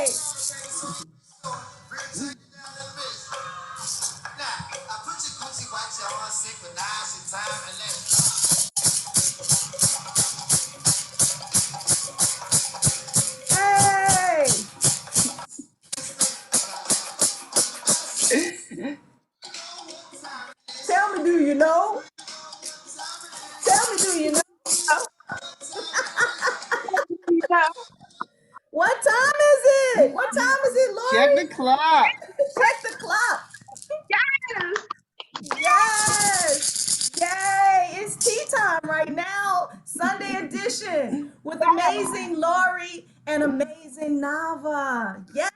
Tell me, do you know? Tell me, do you know? What time is it? What time is it, Lori? Check the clock. Check the clock. Yes. Yay. It's tea time right now. Sunday edition with amazing Lori and amazing Nava. Yes.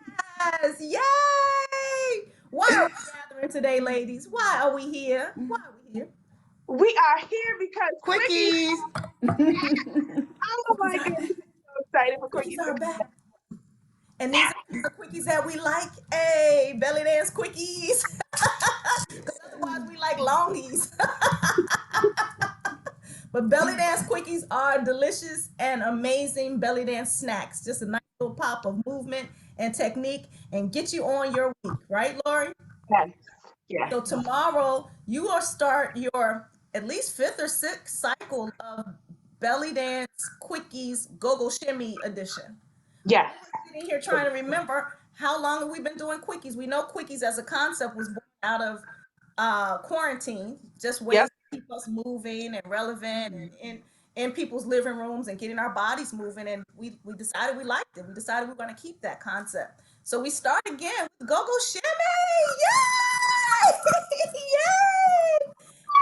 Yay. Why are we gathering today, ladies? Why are we here? Why are we here? We are here because Quickies. Oh my goodness. I'm so excited for Quickies. Are back. And these are the quickies that we like. Hey, Bellydance Quickies. Because otherwise we like longies. But Bellydance Quickies are delicious and amazing belly dance snacks. Just a nice little pop of movement and technique and get you on your week. Right, Lori? Yes. Yes. So tomorrow you will start your at least fifth or sixth cycle of Bellydance Quickies Go Go Shimmy edition. Yes. Sitting here trying to remember how long have we been doing quickies. We know quickies as a concept was born out of quarantine, just ways to keep us moving and relevant and in people's living rooms and getting our bodies moving. And we decided we liked it. We decided we were going to keep that concept. So we start again with Go Go Shimmy. Yay! Yay!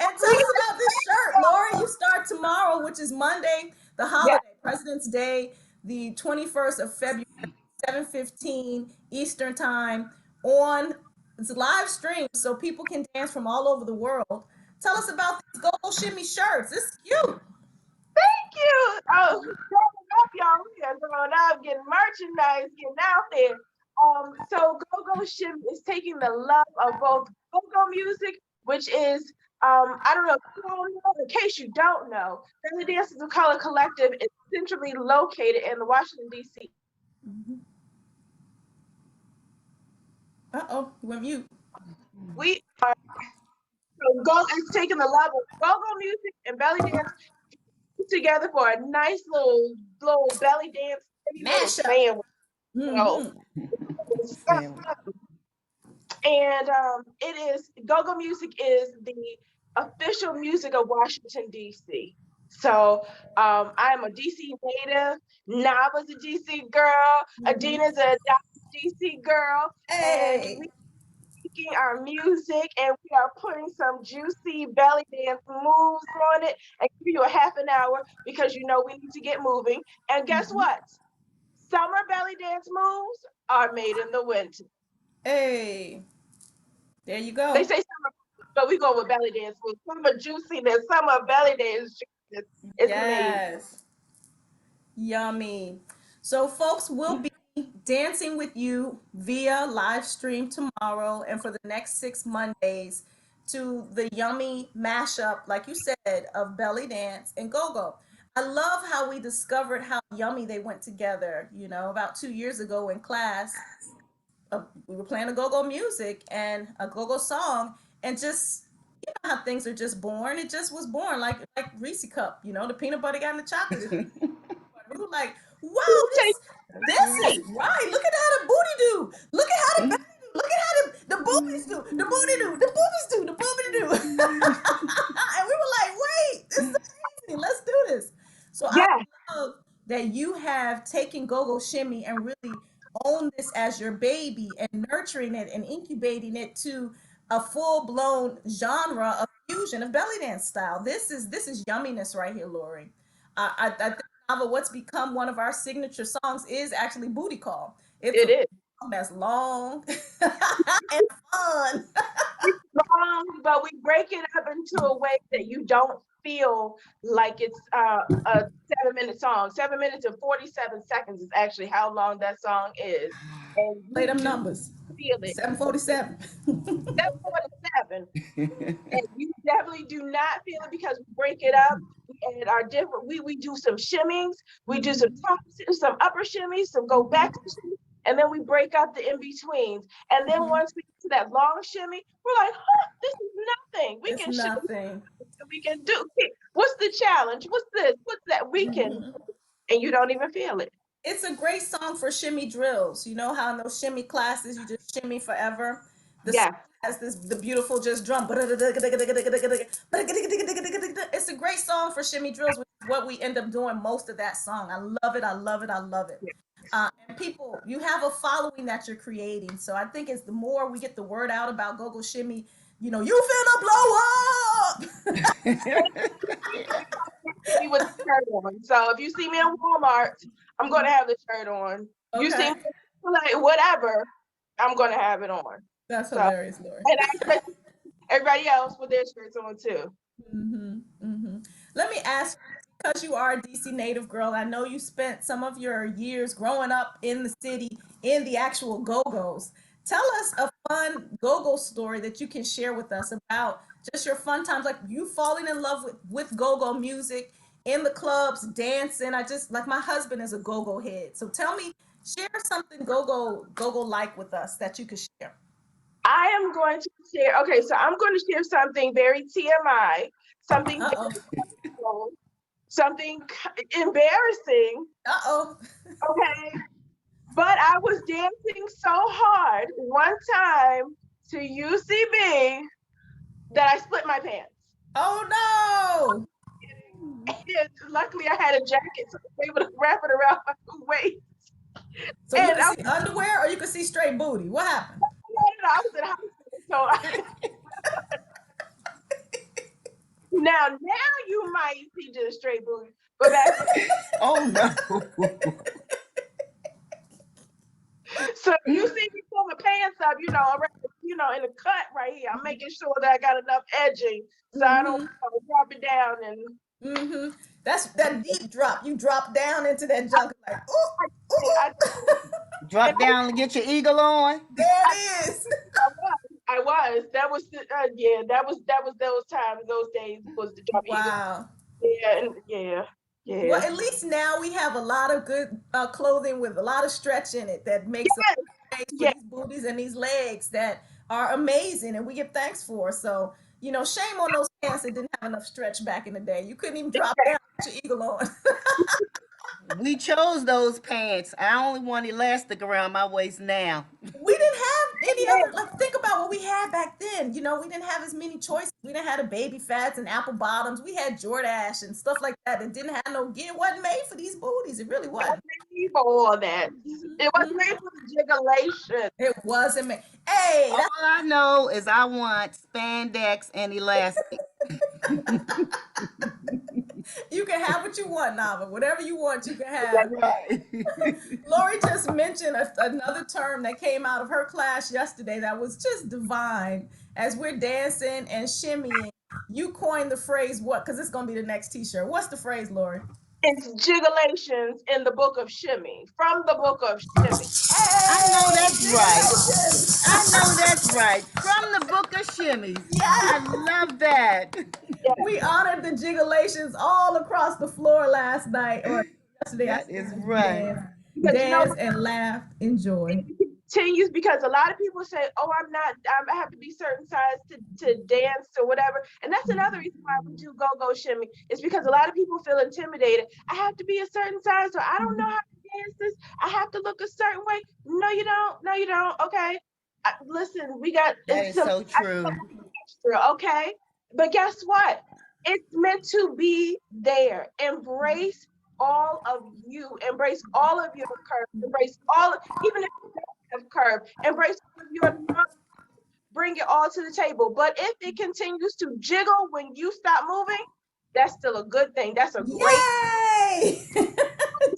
And tell us about this shirt, Lori. You start tomorrow, which is Monday, the holiday, President's Day, the 21st of February, 7:15 Eastern time on it's a live stream so people can dance from all over the world. Tell us about these Go Go Shimmy shirts. It's cute. Thank you. Oh, growing up, y'all. We are growing up, getting merchandise, getting out there. So Go Go Shimmy is taking the love of both Go Go music, which is I don't know if you all know, in case you don't know, Bellydance of Color Collective is centrally located in the Washington, D.C. Uh-oh, you went mute. We are it's taking the love of Go Go music and belly dance together for a nice little belly dance Mashup. And it is Go Go music is the official music of Washington, D.C. So I'm a DC native. Nava's a DC girl. Adina's a DC girl. Hey. And we taking our music and we are putting some juicy belly dance moves on it and give you a half an hour because you know we need to get moving. And guess what? Summer belly dance moves are made in the winter. Hey, there you go. They say summer, but we go with belly dance moves. Summer juiciness, summer belly dance juiciness. It's amazing. Yummy. So folks will be dancing with you via live stream tomorrow and for the next 6 Mondays to the yummy mashup, like you said, of Bellydance and Go Go. I love how we discovered how yummy they went together, you know, about 2 years ago in class. We were playing a go-go music and a go-go song and just, you know how things are just born. It just was born like Reese cup, you know, the peanut butter got in the chocolate. We were like, wow, this is right. Look at how the booty do. Look at how the belly do. Look at how the boobies do. The booty do. The boobies do. The booty do. And we were like, wait, this is amazing. Let's do this. So I love that you have taken Go Go Shimmy and really own this as your baby and nurturing it and incubating it to a full-blown genre of fusion of belly dance style. This is yumminess right here, Lori. I think Nava, what's become one of our signature songs is actually Booty Call. It is. That's long and fun. It's long, but we break it up into a way that you don't feel like it's a 7-minute song. 7 minutes and 47 seconds is actually how long that song is. And play them numbers. Feel it. 7:47. 7:47. And you definitely do not feel it because we break it up and our different. We do some shimmings, we do some top, some upper shimmies, some go back to shimmies, and then we break up the in-betweens. And then once we get to that long shimmy, we're like, huh, this is nothing. We It's can shimmy, nothing. we can do. What's the challenge? What's this? What's that? We can, and you don't even feel it. It's a great song for shimmy drills. You know how in those shimmy classes you just shimmy forever? The song Yeah. has the beautiful just drum. It's a great song for shimmy drills, which is what we end up doing most of that song. I love it. I love it. I love it. And people, you have a following that you're creating. So I think it's the more we get the word out about go-go shimmy, you know, you finna blow up. Me with the shirt on. So if you see me in Walmart, I'm gonna have the shirt on. You see Okay. me like whatever, I'm gonna have it on. That's So hilarious, Lori. and I expect everybody else with their shirts on too. Let me ask, because you are a DC native girl, I know you spent some of your years growing up in the city in the actual Go-Go's. Tell us a fun Go-Go story that you can share with us about just your fun times, like you falling in love with Go-Go music in the clubs, dancing. I just like my husband is a Go-Go head. So tell me, share something Go-Go like with us that you could share. I am going to share. Okay, so I'm going to share something very TMI, something Uh-oh. very personal, something embarrassing. Uh-oh. Okay, but I was dancing so hard one time to UCB that I split my pants. Oh no. And luckily, I had a jacket, so I was able to wrap it around my waist. So you And can see underwear or you can see straight booty. What happened? I was in high school, so now you might see just straight booty, but back then, Oh no. so you see me pull my pants up, in the cut right here. I'm making sure that I got enough edging so I don't drop it down and. That's that deep drop. You drop down into that junk like, ooh, I, ooh. Drop down and get your eagle on. There I, it is. I was. That was yeah. That was those times. Those days was the drop eagle. Wow. Yeah, and Well, yeah. at least now we have a lot of good clothing with a lot of stretch in it that makes a space for Yeah. these booties and these legs that are amazing and we give thanks for. So, you know, shame on those pants that didn't have enough stretch back in the day. You couldn't even drop down with your eagle on. We chose those pants. I only want elastic around my waist now. We didn't have any Yeah. other, like think about what we had back then. You know, we didn't have as many choices. We didn't have the baby fats and apple bottoms. We had Jordache and stuff like that. It didn't have no gear. It wasn't made for these booties. It really wasn't. For all that. It was made for the jigglation. It wasn't made. Hey, All that's I know is I want spandex and elastic. you can have what you want, Nava. Whatever you want, you can have. Right. Lori just mentioned another term that came out of her class yesterday that was just divine. As we're dancing and shimmying, you coined the phrase what? Because it's gonna be the next T-shirt. What's the phrase, Lori? It's jigglations in the book of Shimmy. From the book of Shimmy. I know Hey, that's right. congratulations! I know that's right. From the book of shimmies. I Yes, love that. Yeah. we honored the jigglations all across the floor last night or yesterday That afternoon is as we right. Because danced and laughed, enjoyed. continues because a lot of people say, "Oh, I have to be certain size to dance or whatever." And that's another reason why we do go-go shimmy. It's because a lot of people feel intimidated. I have to be a certain size, or I don't know how to dance this. I have to look a certain way. No, you don't. No, you don't. Okay. Listen, we got That it's is some so true. extra. Okay. But guess what? It's meant to be there. Embrace all of you. Embrace all of your curves. Embrace even if of curve. Embrace your love. Bring it all to the table. But if it continues to jiggle when you stop moving, that's still a good thing. That's a great Yay!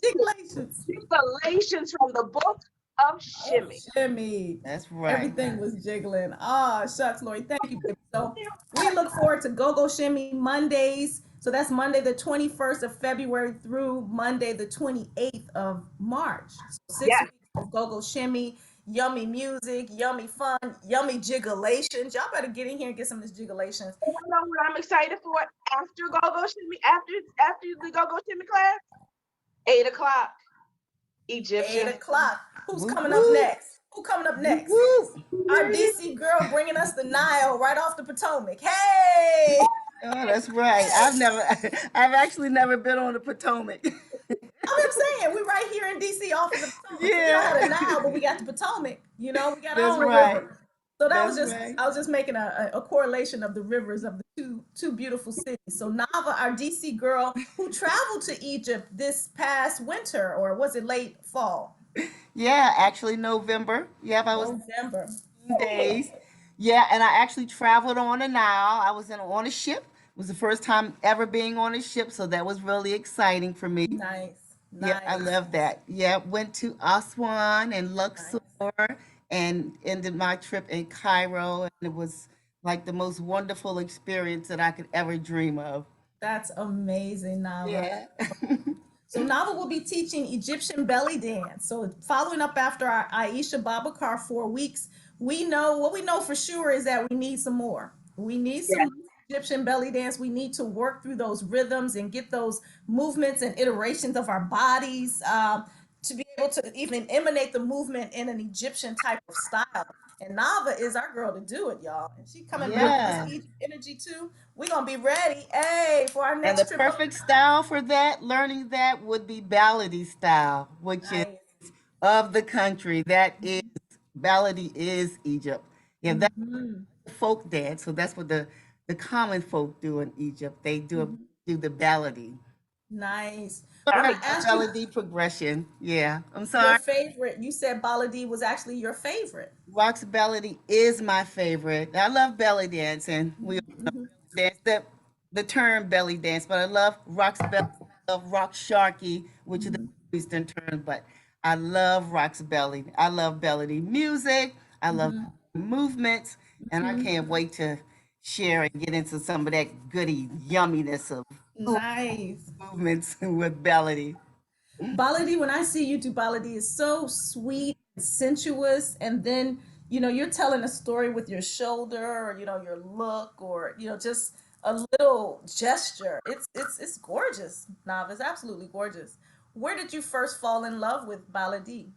Jigglations. Galatians from the book of Oh, Shimmy. shimmy. That's right. Everything was jiggling. Ah, shucks, Lori. Thank you, baby. So we look forward to Go Go Shimmy Mondays. So that's Monday the 21st of February through Monday the 28th of March. So 6 weeks Yes. of Go Go Shimmy, yummy music, yummy fun, yummy jigglations. Y'all better get in here and get some of this jigglations. You know what I'm excited for after Go Go Shimmy, after the Go Go Shimmy class? 8 o'clock. 8 Egyptian. o'clock. Who's Whoop coming up whoop. next? Who coming up Whoop next? whoop. Our DC girl bringing us the Nile right off the Potomac. Hey! Oh, that's right. I've actually never been on the Potomac. I'm saying we right here in DC off of the Potomac. So we don't Yeah, have the Nile, but we got the Potomac. You know, we got that's our own right. river. So that was That's just right. I was just making a correlation of the rivers of the two beautiful cities. So Nava, our DC girl, who traveled to Egypt this past winter, or was it late fall? Yeah, actually November. Yep, I was November. days. Yeah, and I actually traveled on a Nile. I was on a ship. It was the first time ever being on a ship, so that was really exciting for me. Nice. Yeah, I Nice. love that. Yeah, went to Aswan and Luxor Nice. and ended my trip in Cairo, and it was like the most wonderful experience that I could ever dream of. That's amazing, Nava. Yeah. So Nava will be teaching Egyptian belly dance. So following up after our Aisha Babakar 4 weeks, we know what we know for sure is that we need some more. We need Yeah. some Egyptian belly dance. We need to work through those rhythms and get those movements and iterations of our bodies to be able to even emanate the movement in an Egyptian type of style. And Nava is our girl to do it, y'all. And she coming back with this Yeah. Egypt energy too. We're gonna be ready, hey, for our And the next trip up. perfect style for that, learning that would be Baladi style, which is Nice. of the country. That is Baladi is Egypt. Yeah, that's Mhm. a folk dance. So that's what the common folk do in Egypt. They do the Baladi. Nice. When I Sorry, the asked you Baladi progression. Yeah, I'm your sorry. favorite, you said Baladi was actually your favorite. Rock's Baladi is my favorite. I love belly dance, and we all know belly dance. The term belly dance, but I love Rock's belly. I love Rock Sharky, which is the Eastern term, but I love Rock's belly. I love belly music. I love movements, and I can't wait to share and get into some of that goody yumminess of food Nice. movements with belly. Baladi, when I see you do Baladi, is so sweet and sensuous. And then, you're telling a story with your shoulder or, your look or, just a little gesture. It's gorgeous, Nav. It's absolutely gorgeous. Where did you first fall in love with Baladi?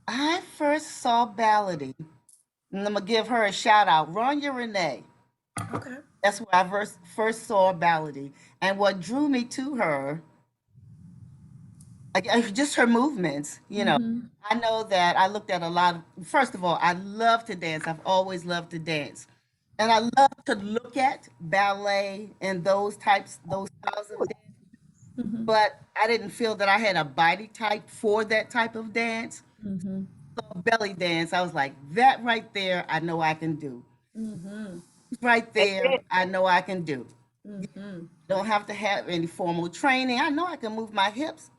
I first saw Baladi, and I'm gonna give her a shout out. Ronya Renee. Okay. That's where I first saw Baladi. And what drew me to her, like, just her movements. I know that I looked at a lot of, first of all, I love to dance. I've always loved to dance. And I love to look at ballet and those styles of dance. But I didn't feel that I had a body type for that type of dance. So belly dance, I was like, that right there, I know I can do. Right there, I know I can do. Don't have to have any formal training. I know I can move my hips.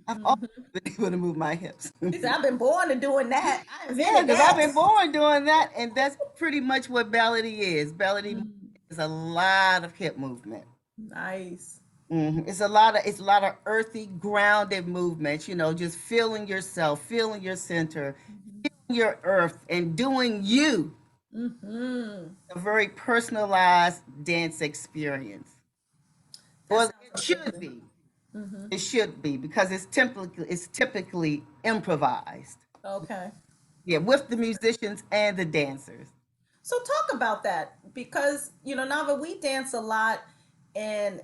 I've always been able to move my hips. She said, I've been born to doing that. I Yeah, invented because I've that. been born doing that, and that's pretty much what Baladi is. Baladi is a lot of hip movement. Nice. It's a lot of earthy, grounded movements. Just feeling yourself, feeling your center, feeling your earth, and doing you. A very personalized dance experience. That Well, sounds it should amazing. be. It should be because it's typically improvised. Okay. Yeah, with the musicians and the dancers. So talk about that because Nava, we dance a lot in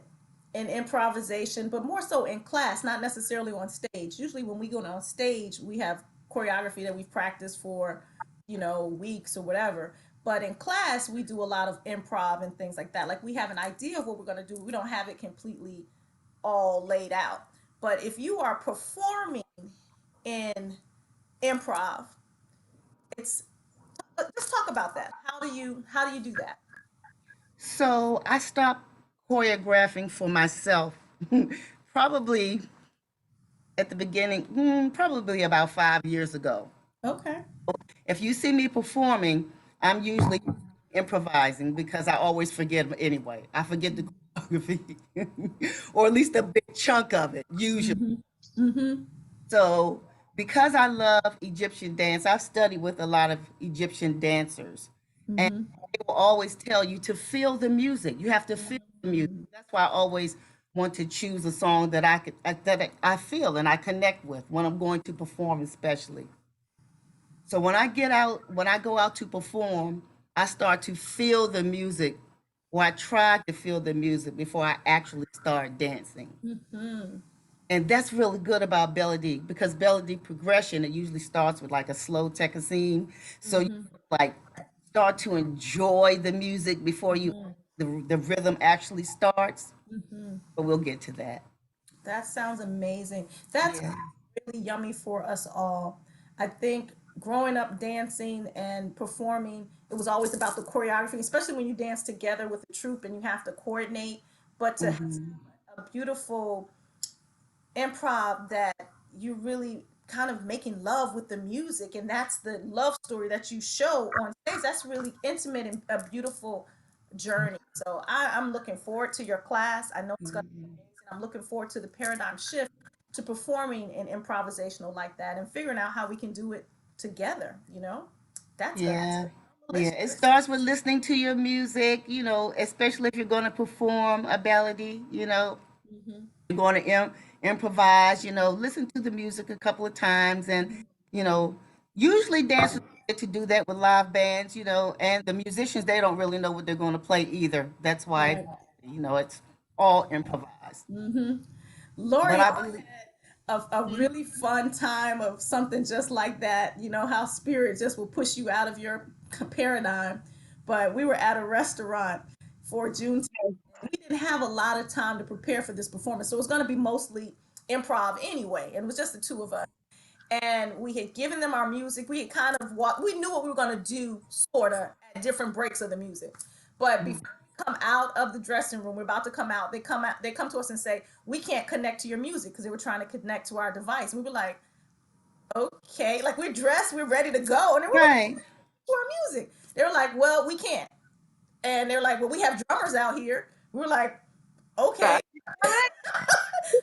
improvisation, but more so in class, not necessarily on stage. Usually, when we go on stage, we have choreography that we've practiced for weeks or whatever. But in class, we do a lot of improv and things like that. Like we have an idea of what we're going to do. We don't have it completely all laid out. But if you are performing in improv, it's let's talk about that. How do you do that? So I stopped choreographing for myself probably at the beginning, probably about 5 years ago. Okay. If you see me performing, I'm usually improvising because I always forget anyway. I forget the choreography, or at least a big chunk of it, usually. Mm-hmm. So, because I love Egyptian dance, I've studied with a lot of Egyptian dancers, and Mm-hmm. they will always tell you to feel the music. You have to feel the music. That's why I always want to choose a song that I feel and I connect with when I'm going to perform, especially. So when I go out to perform, I start to feel the music, or I try to feel the music before I actually start dancing. And that's really good about Belly because Belly progression, it usually starts with like a slow tekasine. So you like start to enjoy the music before the rhythm actually starts. But we'll get to that. That sounds amazing. That's Yeah. really yummy for us all. I think growing up dancing and performing, it was always about the choreography, especially when you dance together with a troupe and you have to coordinate. But to have a beautiful improv that you really kind of making love with the music, and that's the love story that you show on stage, that's really intimate and a beautiful journey. So I'm looking forward to your class. I know it's going to be amazing. I'm looking forward to the paradigm shift to performing in improvisational like that and figuring out how we can do it together, that's going to Yeah. Yeah. delicious. It starts with listening to your music, especially if you're going to perform a ballady, you're going to improvise, listen to the music a couple of times. And, you know, usually dancers get to do that with live bands, and the musicians, they don't really know what they're going to play either. That's why, Right. it's all improvised. But Lori I believe, a really fun time of something just like that. You know how spirit just will push you out of your paradigm. But we were at a restaurant for Juneteenth. We didn't have a lot of time to prepare for this performance, so it was going to be mostly improv anyway, and it was just the two of us. And we had given them our music. We had kind of walked. We knew what we were going to do, sort of, at different breaks of the music. But before we come out of the dressing room, we're about to come out. They come out. They come to us and say, "We can't connect to your music," because they were trying to connect to our device. And we were like, "Okay," like we're dressed, we're ready to go, and they were like, right, "To our music." They were like, "Well, we can't." And they're like, "Well, we have drummers out here." We were like, "Okay."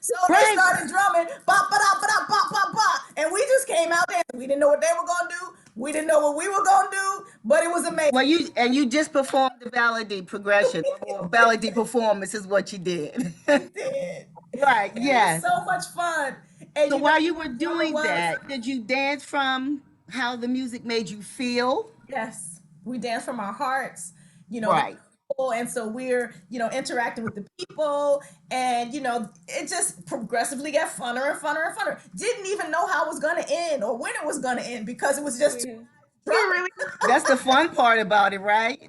So they right. started drumming, bop, ba, da, ba, da, bop, bop, bop, and we just came out dancing. We didn't know what they were gonna do. We didn't know what we were gonna do, but it was amazing. Well, you just performed the ballady progression or ballady performance is what you did. We did. Right, And it was yes. so much fun. And So you know while you who were the drummer doing was? that, did you dance from how the music made you feel? Yes, we danced from our hearts. The Right. people, and so we're interacting with the people, and it just progressively got funner and funner and funner. Didn't even know how it was gonna end or when it was gonna end because it was just You drumming. really That's the fun part about it, right?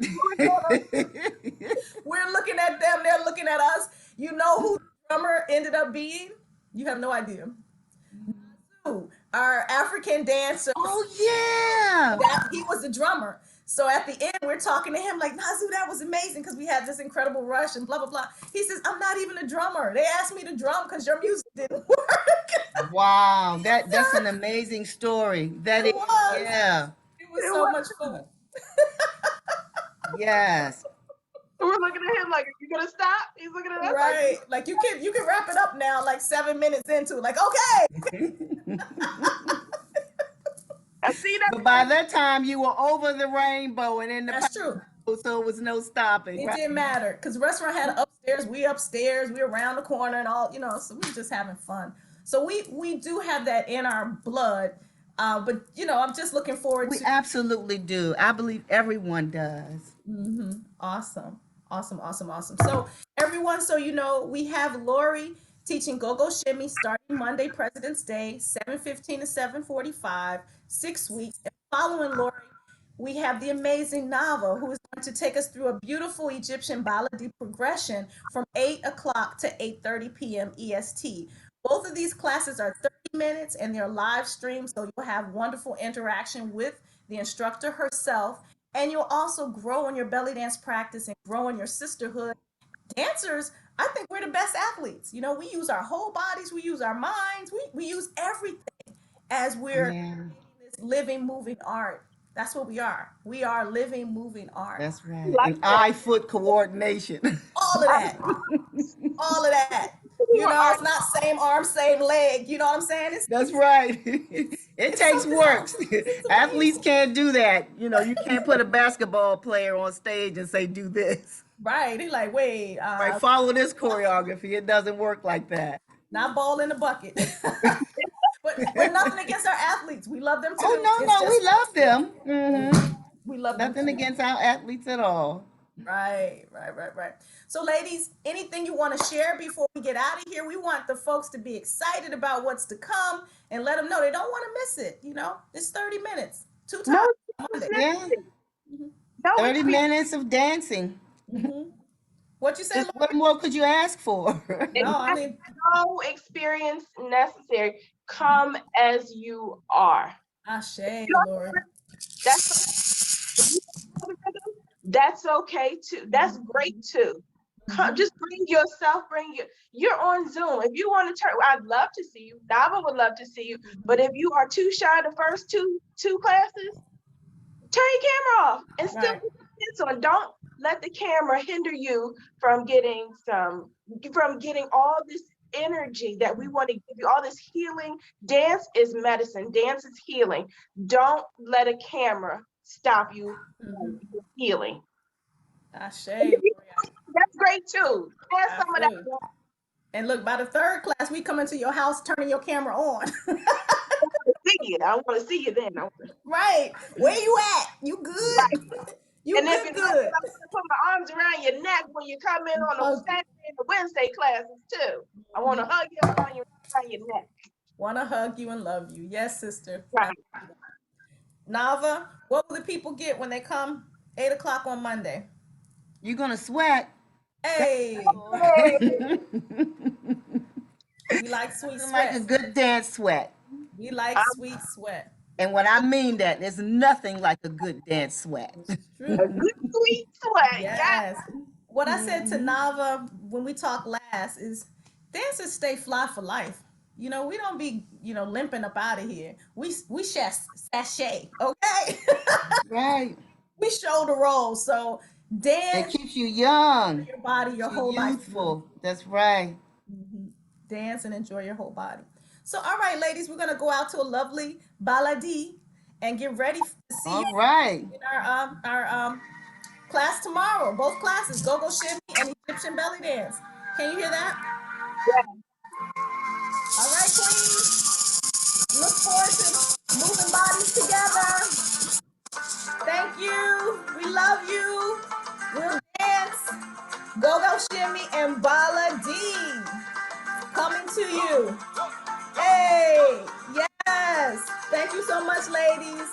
We're looking at them, they're looking at us. You know who the drummer ended up being? You have no idea. Who? Our African dancer, Oh yeah. that he was the drummer. So at the end, we're talking to him like, Nazu, that was amazing because we had this incredible rush and blah, blah, blah. He says, I'm not even a drummer. They asked me to drum because your music didn't work. Wow. That's an amazing story. That It is, was. yeah. It was it so was. much fun. Yes. We're looking at him like, are you gonna stop? He's looking at us like, Right. Like you can wrap it up now, like 7 minutes into it. Like, okay. I see that. But by that time you were over the rainbow and in the That's true. pile, so it was no stopping, It right? didn't matter because the restaurant had upstairs, we around the corner and all, so we were just having fun. So we do have that in our blood. But I'm just looking forward We to absolutely do. I believe everyone does. awesome, awesome, awesome, awesome. So everyone, we have Lori teaching go-go shimmy starting Monday, President's Day, 7:15 to 7:45, 6 weeks. And following Lori, we have the amazing Nava, who is going to take us through a beautiful Egyptian Baladi progression from 8 o'clock to 8:30 p.m. EST. Both of these classes are 30 minutes and they're live streamed, so you'll have wonderful interaction with the instructor herself. And you'll also grow in your belly dance practice and grow in your sisterhood. Dancers, I think we're the best athletes. We use our whole bodies, we use our minds, we use everything as we're Yeah, this living, moving art. That's what we are. We are living, moving art. that's right. Like And that. eye-foot coordination. All of that. All of that. Our It's not same arm, same leg. You know what I'm saying? That's right. It It's takes something work. else. It's Athletes amazing. can't do that. You can't put a basketball player on stage and say, do this. Right. He like, wait, Right, follow this choreography. It doesn't work like that. not ball in the bucket. But we're nothing against our athletes. We love them Oh too. no, It's no, we just love them. we love them Nothing too. against our athletes at all. Right, right, right, right. So, ladies, anything you want to share before we get out of here? We want the folks to be excited about what's to come and let them know they don't want to miss it. You know, it's 30 minutes, two No times on excuse Monday. Yeah, necessary. No 30 excuse. minutes of dancing. What you say, Just Lori? what more could you ask for? No, I mean, No experience necessary. Come as you are. Ashe, Lori. That's that's okay too. That's great too. Come, just bring yourself. Bring your. You're on Zoom. If you want to turn, I'd love to see you. Nava would love to see you. But if you are too shy the first two classes, turn your camera off and still Right. put the on. Don't let the camera hinder you from getting all this energy that we want to give you, all this healing. Dance is medicine, dance is healing. Don't let a camera stop you from healing. Ashe, And if you- Lori. That's great too. Have I some of feel you. that. And look, by the third class, we come into your house turning your camera on. See it. I want to see you then. Right. Where you at? You Right. good? You And if you're good, not, I good. want to put my arms around your neck when you come in on the Hug you. Saturday and the Wednesday classes too. I want to hug you around your neck. Want to hug you and love you. Yes, sister. Right. Nava, what will the people get when they come 8 o'clock on Monday? You're gonna sweat. Hey, Nothing we like sweet like a sweat. good dance sweat. We like I'm sweet sweat. And when I mean that, there's nothing like a good dance sweat. It's a true. good sweet sweat. Yeah. Yes. What I said to Nava when we talked last is dancers stay fly for life. You know, we don't be, limping up out of here. We sashay, okay? Right. We shoulder roll. So It dance keeps you young, your body keeps your you whole life through. youthful. That's right. Dance and enjoy your whole body. So, all right, ladies, we're gonna go out to a lovely baladi and get ready to see you All right. in our class tomorrow. Both classes, Go Go Shimmy and Egyptian Belly Dance. Can you hear that? All right, queens. Look forward to moving bodies together. Thank you. We love you. We'll dance. Go Go Shimmy and Baladi coming to you. Hey, yes. Thank you so much, ladies.